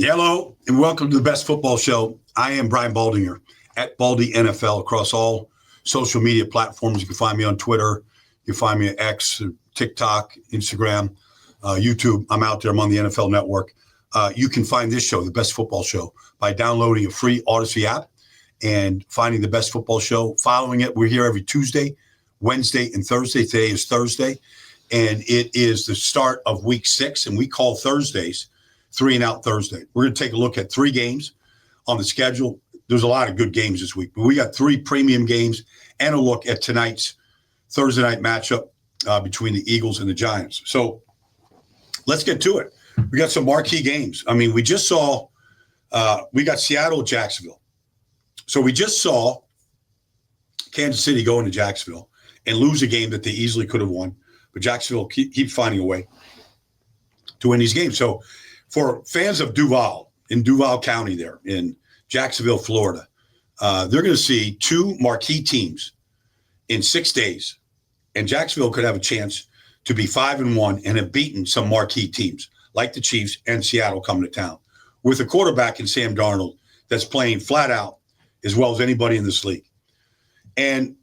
Hello, and welcome to the best football show. I am Brian Baldinger at Baldy NFL across all social media platforms. You can find me on Twitter. You can find me at X, TikTok, Instagram, YouTube. I'm out there. I'm on the NFL Network. You can find this show, the best football show, by downloading a free Odyssey app and finding the best football show, following it. We're here every Tuesday, Wednesday, and Thursday. Today is Thursday, and it is the start of week 6, and we call Thursdays 3 and Out Thursday. We're going to take a look at 3 games on the schedule. There's a lot of good games this week, but we got 3 premium games and a look at tonight's Thursday night matchup between the Eagles and the Giants. So let's get to it. We got some marquee games. I mean, we just saw we got Seattle, Jacksonville. So we just saw Kansas City go into Jacksonville and lose a game that they easily could have won, but Jacksonville keeps finding a way to win these games. So for fans of Duval, in Duval County there in Jacksonville, Florida, they're going to see 2 marquee teams in 6 days. And Jacksonville could have a chance to be 5-1 and have beaten some marquee teams like the Chiefs and Seattle coming to town with a quarterback in Sam Darnold that's playing flat out as well as anybody in this league. And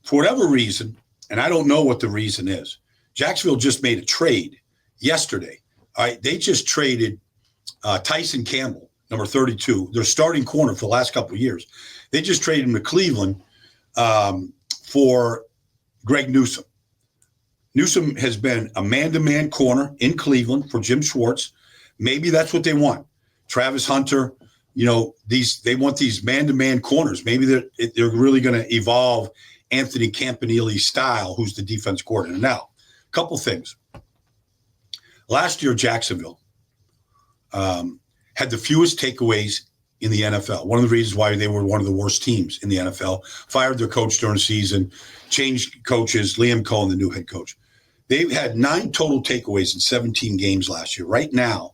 for whatever reason, and I don't know what the reason is, Jacksonville just made a trade yesterday. All right, they just traded Tyson Campbell, number 32, their starting corner for the last couple of years. They just traded him to Cleveland for Greg Newsome. Newsome has been a man-to-man corner in Cleveland for Jim Schwartz. Maybe that's what they want. Travis Hunter, they want these man-to-man corners. Maybe they're really going to evolve Anthony Campanelli's style, who's the defense coordinator. Now, a couple things. Last year, Jacksonville had the fewest takeaways in the NFL. One of the reasons why they were one of the worst teams in the NFL, fired their coach during the season, changed coaches, Liam Cohen, the new head coach. They had 9 total takeaways in 17 games last year. Right now,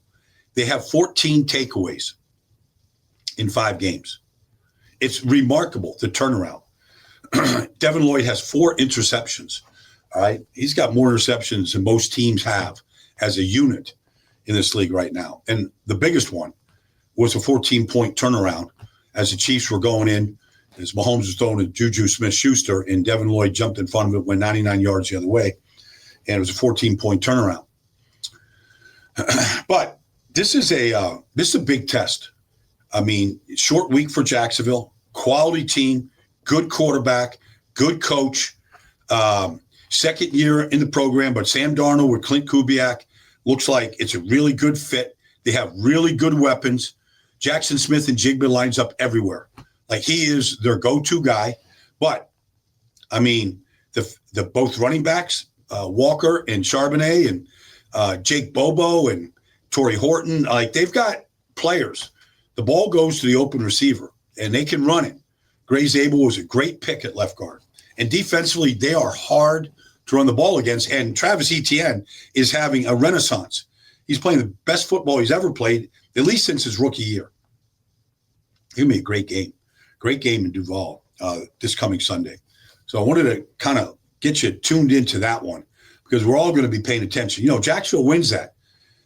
they have 14 takeaways in 5 games. It's remarkable, the turnaround. Devin Lloyd has 4 interceptions. All right. He's got more interceptions than most teams have as a unit in this league right now. And the biggest one was a 14-point turnaround as the Chiefs were going in, as Mahomes was throwing to Juju Smith-Schuster, and Devin Lloyd jumped in front of it, went 99 yards the other way, and it was a 14-point turnaround. But this is a big test. I mean, short week for Jacksonville, quality team, good quarterback, good coach, second year in the program, but Sam Darnold with Clint Kubiak looks like it's a really good fit. They have really good weapons. Jackson Smith and Jigba lines up everywhere. Like, he is their go-to guy. But, I mean, the both running backs, Walker and Charbonnet and Jake Bobo and Torrey Horton, like, they've got players. The ball goes to the open receiver, and they can run it. Gray Zabel was a great pick at left guard. And defensively, they are hard to run the ball against. And Travis Etienne is having a renaissance. He's playing the best football he's ever played, at least since his rookie year. He'll be a great game. Great game in Duval this coming Sunday. So I wanted to kind of get you tuned into that one because we're all going to be paying attention. Jacksonville wins that.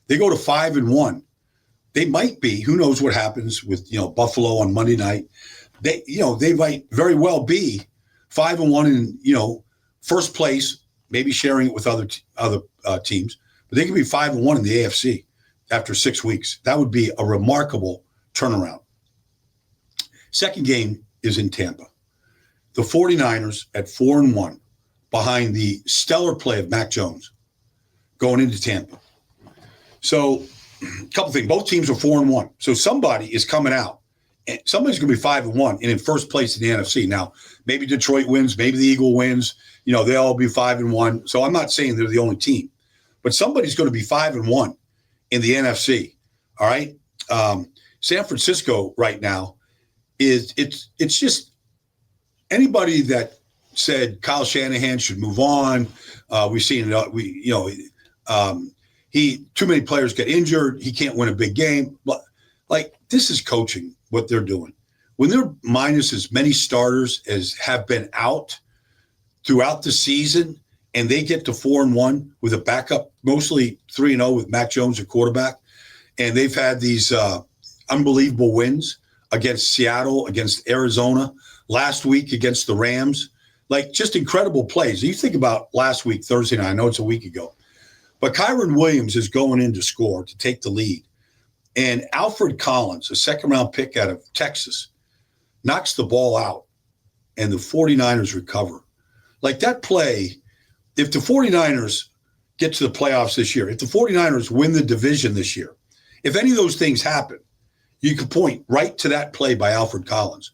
They go to 5-1. They might be, who knows what happens with, Buffalo on Monday night. They might very well be 5-1 in, first place, maybe sharing it with other teams, but they could be 5-1 in the AFC after 6 weeks. That would be a remarkable turnaround. Second game is in Tampa. The 49ers at 4-1 behind the stellar play of Mac Jones going into Tampa. So a couple things. Both teams are 4-1. So somebody is coming out. And somebody's going to be 5-1 and in first place in the NFC. Now, maybe Detroit wins, maybe the Eagle wins. They'll all be 5-1. So I'm not saying they're the only team, but somebody's going to be 5-1 in the NFC. All right. San Francisco right now it's just anybody that said Kyle Shanahan should move on. We've seen too many players get injured. He can't win a big game. But this is coaching. What they're doing when they're minus as many starters as have been out throughout the season, and they get to 4-1 with a backup, mostly 3-0 with Mac Jones at quarterback, and they've had these unbelievable wins against Seattle, against Arizona, last week against the Rams. Like, just incredible plays. You think about last week, Thursday night, I know it's a week ago, but Kyron Williams is going in to score to take the lead. And Alfred Collins, a second-round pick out of Texas, knocks the ball out, and the 49ers recover. Like, that play, if the 49ers get to the playoffs this year, if the 49ers win the division this year, if any of those things happen, you can point right to that play by Alfred Collins.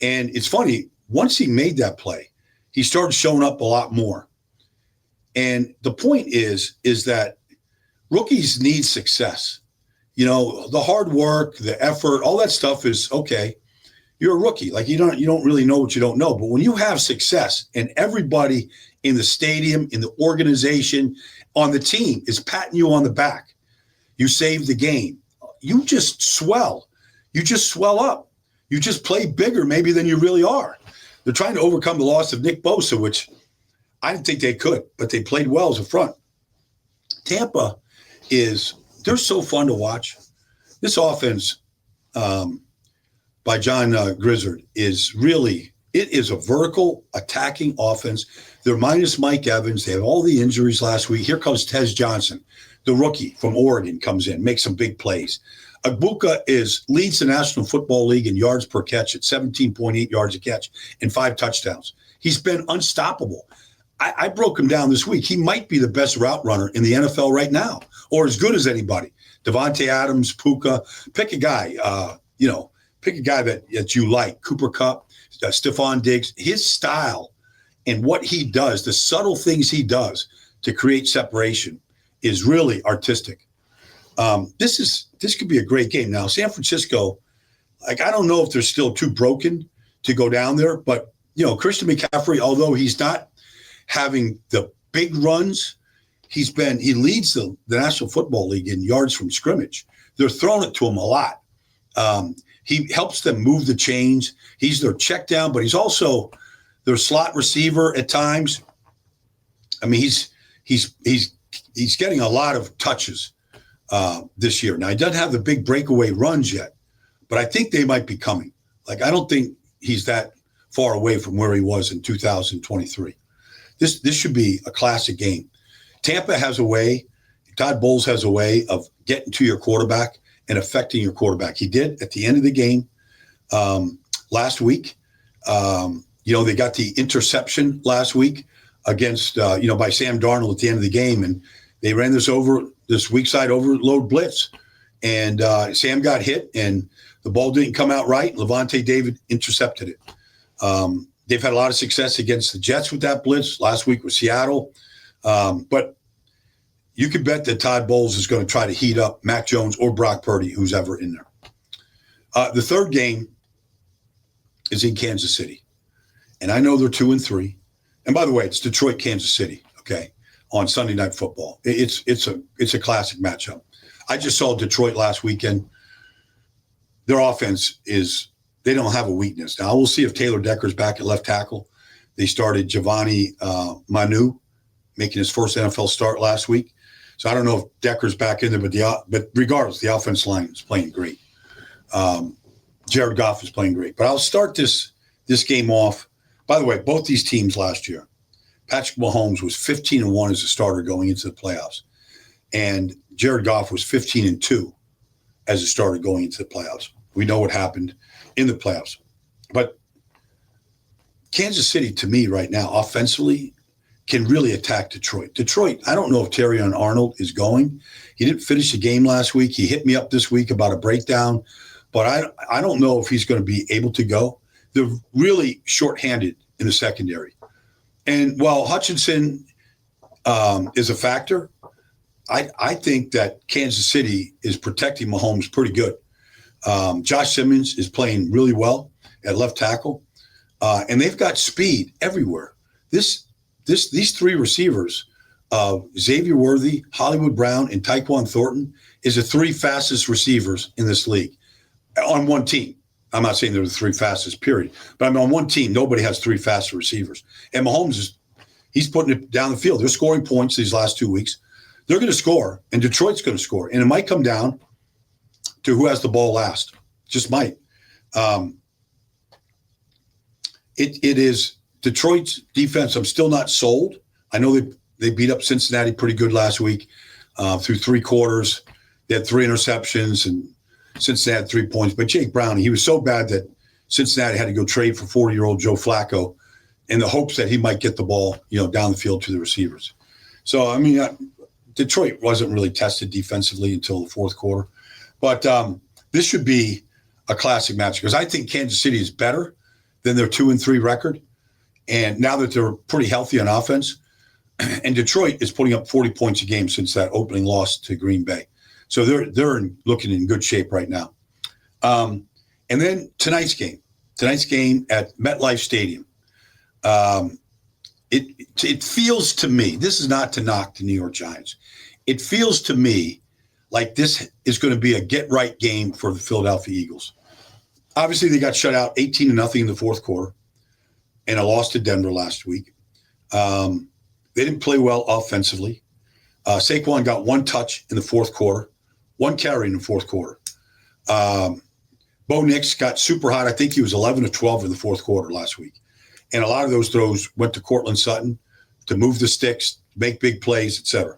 And it's funny, once he made that play, he started showing up a lot more. And the point is that rookies need success. You know, the hard work, the effort, all that stuff is okay. You're a rookie. Like, you don't really know what you don't know. But when you have success and everybody in the stadium, in the organization, on the team is patting you on the back, you saved the game, you just swell. You just swell up. You just play bigger maybe than you really are. They're trying to overcome the loss of Nick Bosa, which I didn't think they could, but they played well as a front. Tampa they're so fun to watch. This offense by John Grizzard is a vertical attacking offense. They're minus Mike Evans. They have all the injuries last week. Here comes Tez Johnson, the rookie from Oregon, comes in, makes some big plays. Agbuka leads the National Football League in yards per catch at 17.8 yards a catch and 5 touchdowns. He's been unstoppable. I broke him down this week. He might be the best route runner in the NFL right now, or as good as anybody. Devontae Adams, Puka, pick a guy. Pick a guy that you like. Cooper Kupp, Stephon Diggs. His style and what he does, the subtle things he does to create separation, is really artistic. This could be a great game. Now, San Francisco, I don't know if they're still too broken to go down there, but, Christian McCaffrey, although he's not having the big runs, he leads the National Football League in yards from scrimmage. They're throwing it to him a lot. He helps them move the chains. He's their check down, but he's also their slot receiver at times. I mean, he's getting a lot of touches this year. Now, he doesn't have the big breakaway runs yet, but I think they might be coming. Like, I don't think he's that far away from where he was in 2023. This should be a classic game. Tampa has a way, Todd Bowles has a way of getting to your quarterback and affecting your quarterback. He did at the end of the game last week. They got the interception last week against, by Sam Darnold at the end of the game, and they ran this weak side overload blitz, and Sam got hit, and the ball didn't come out right. Levante David intercepted it. They've had a lot of success against the Jets with that blitz. Last week with Seattle. But you can bet that Todd Bowles is going to try to heat up Mac Jones or Brock Purdy, who's ever in there. The third game is in Kansas City. And I know they're 2-3. And by the way, it's Detroit, Kansas City, okay, on Sunday Night Football. It's a classic matchup. I just saw Detroit last weekend. Their offense they don't have a weakness. Now, we'll see if Taylor Decker's back at left tackle. They started Giovanni Manu, making his first NFL start last week. So I don't know if Decker's back in there, but regardless, the offense line is playing great. Jared Goff is playing great. But I'll start this game off. By the way, both these teams last year, Patrick Mahomes was 15-1 as a starter going into the playoffs. And Jared Goff was 15-2 as a starter going into the playoffs. We know what happened in the playoffs. But Kansas City, to me right now, offensively, can really attack Detroit. Detroit, I don't know if Terrion Arnold is going. He didn't finish the game last week. He hit me up this week about a breakdown, but I don't know if he's going to be able to go. They're really shorthanded in the secondary. And while Hutchinson is a factor, I think that Kansas City is protecting Mahomes pretty good. Josh Simmons is playing really well at left tackle, and they've got speed everywhere. These three receivers, Xavier Worthy, Hollywood Brown, and Tyquan Thornton, is the three fastest receivers in this league on one team. I'm not saying they're the three fastest, period. But on one team, nobody has three fast receivers. And Mahomes he's putting it down the field. They're scoring points these last 2 weeks. They're going to score, and Detroit's going to score. And it might come down to who has the ball last. Just might. It is Detroit's defense. I'm still not sold. I know they beat up Cincinnati pretty good last week through 3 quarters. They had 3 interceptions and Cincinnati had 3 points. But Jake Browning, he was so bad that Cincinnati had to go trade for 40-year-old Joe Flacco in the hopes that he might get the ball, down the field to the receivers. So, I mean, Detroit wasn't really tested defensively until the fourth quarter. But this should be a classic match because I think Kansas City is better than their 2-3 record. And now that they're pretty healthy on offense, and Detroit is putting up 40 points a game since that opening loss to Green Bay. So they're looking in good shape right now. And then tonight's game at MetLife Stadium. It feels to me, this is not to knock the New York Giants. It feels to me like this is going to be a get-right game for the Philadelphia Eagles. Obviously, they got shut out 18-0 in the fourth quarter and a loss to Denver last week. They didn't play well offensively. Saquon got 1 touch in the fourth quarter, 1 carry in the fourth quarter. Bo Nix got super hot. I think he was 11 of 12 in the fourth quarter last week. And a lot of those throws went to Cortland Sutton to move the sticks, make big plays, etc.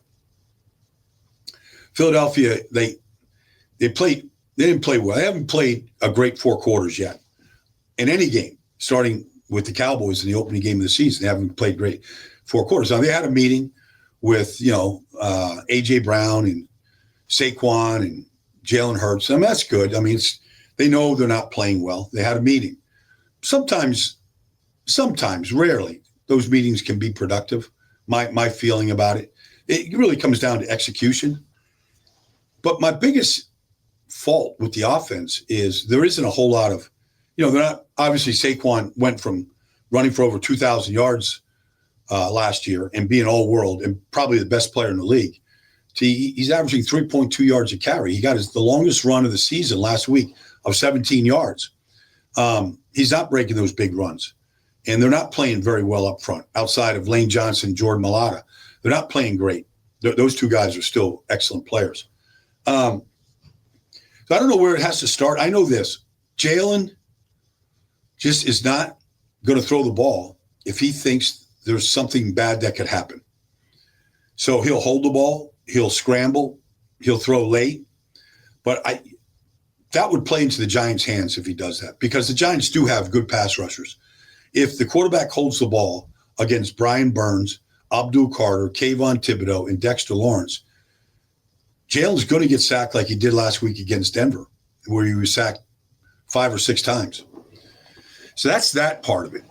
Philadelphia, they didn't play well. They haven't played a great 4 quarters yet. In any game, starting with the Cowboys in the opening game of the season, they haven't played great 4 quarters. Now, they had a meeting with, A.J. Brown and Saquon and Jalen Hurts. I mean, that's good. I mean, they know they're not playing well. They had a meeting. Sometimes, rarely, those meetings can be productive. My feeling about it. It really comes down to execution. But my biggest fault with the offense is there isn't a whole lot of, they're not, obviously Saquon went from running for over 2,000 yards last year and being all-world and probably the best player in the league. He's averaging 3.2 yards a carry. He got the longest run of the season last week of 17 yards. He's not breaking those big runs. And they're not playing very well up front, outside of Lane Johnson, Jordan Mailata. They're not playing great. Those 2 guys are still excellent players. So I don't know where it has to start. I know this. Jalen just is not going to throw the ball if he thinks there's something bad that could happen. So he'll hold the ball. He'll scramble. He'll throw late. But that would play into the Giants' hands if he does that because the Giants do have good pass rushers. If the quarterback holds the ball against Brian Burns, Abdul Carter, Kayvon Thibodeau, and Dexter Lawrence, Jalen's going to get sacked like he did last week against Denver, where he was sacked 5 or 6 times. So that's that part of it.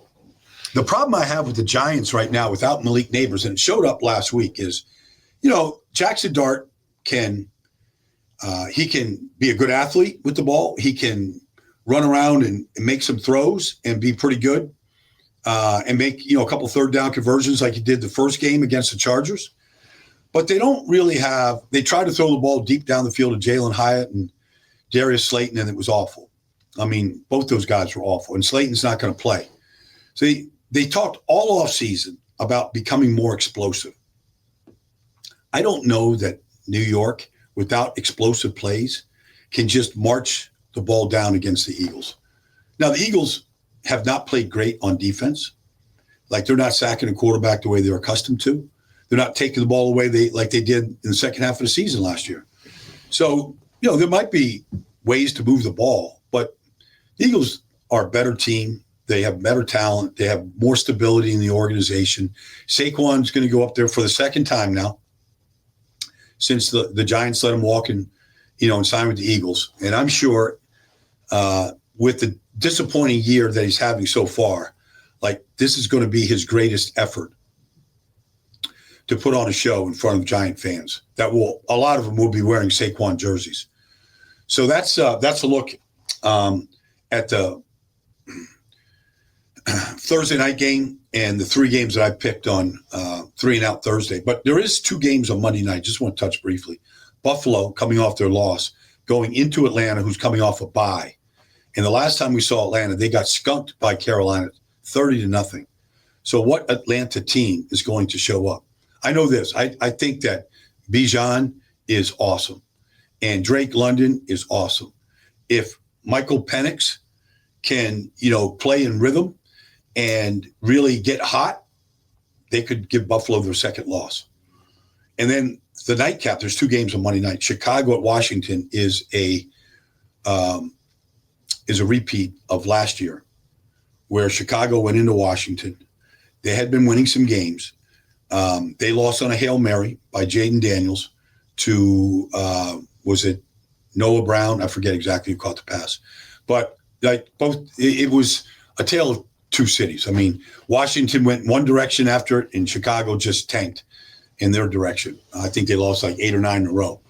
The problem I have with the Giants right now without Malik Neighbors, and it showed up last week, is, Jackson Dart can be a good athlete with the ball. He can run around and make some throws and be pretty good and make, a couple third down conversions like he did the first game against the Chargers. But they don't really have – they tried to throw the ball deep down the field to Jalen Hyatt and Darius Slayton, and it was awful. I mean, both those guys were awful, and Slayton's not going to play. So they talked all offseason about becoming more explosive. I don't know that New York, without explosive plays, can just march the ball down against the Eagles. Now, the Eagles have not played great on defense. Like, they're not sacking a quarterback the way they're accustomed to. They're not taking the ball away like they did in the second half of the season last year. So, there might be ways to move the ball, but the Eagles are a better team. They have better talent. They have more stability in the organization. Saquon's going to go up there for the second time now since the Giants let him walk and sign with the Eagles. And I'm sure with the disappointing year that he's having so far, like, this is going to be his greatest effort to put on a show in front of Giant fans. A lot of them will be wearing Saquon jerseys. So that's a look at the Thursday night game and the 3 games that I picked on 3 and Out Thursday. But there is 2 games on Monday night. Just want to touch briefly. Buffalo coming off their loss, going into Atlanta, who's coming off a bye. And the last time we saw Atlanta, they got skunked by Carolina 30-0. So what Atlanta team is going to show up? I know this. I think that Bijan is awesome. And Drake London is awesome. If Michael Penix can, play in rhythm and really get hot, they could give Buffalo their second loss. And then the nightcap, there's 2 games on Monday night. Chicago at Washington is a repeat of last year, where Chicago went into Washington. They had been winning some games. They lost on a Hail Mary by Jaden Daniels to, was it Noah Brown? I forget exactly who caught the pass. But it was a tale of 2 cities. I mean, Washington went one direction after it, and Chicago just tanked in their direction. I think they lost like 8 or 9 in a row.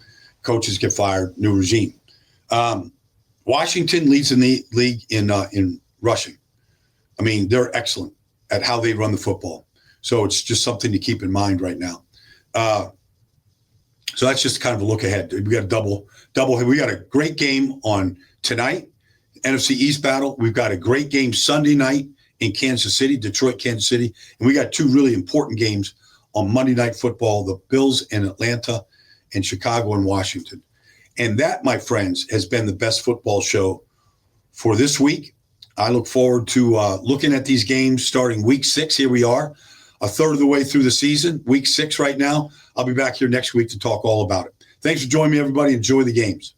Coaches get fired, new regime. Washington leads in the league in rushing. I mean, they're excellent at how they run the football. So it's just something to keep in mind right now. So that's just kind of a look ahead. We got a double. We got a great game on tonight, NFC East battle. We've got a great game Sunday night in Kansas City, Detroit, Kansas City. And we got 2 really important games on Monday Night Football, the Bills in Atlanta and Chicago and Washington. And that, my friends, has been the best football show for this week. I look forward to looking at these games starting week 6. Here we are, a third of the way through the season, week 6 right now. I'll be back here next week to talk all about it. Thanks for joining me, everybody. Enjoy the games.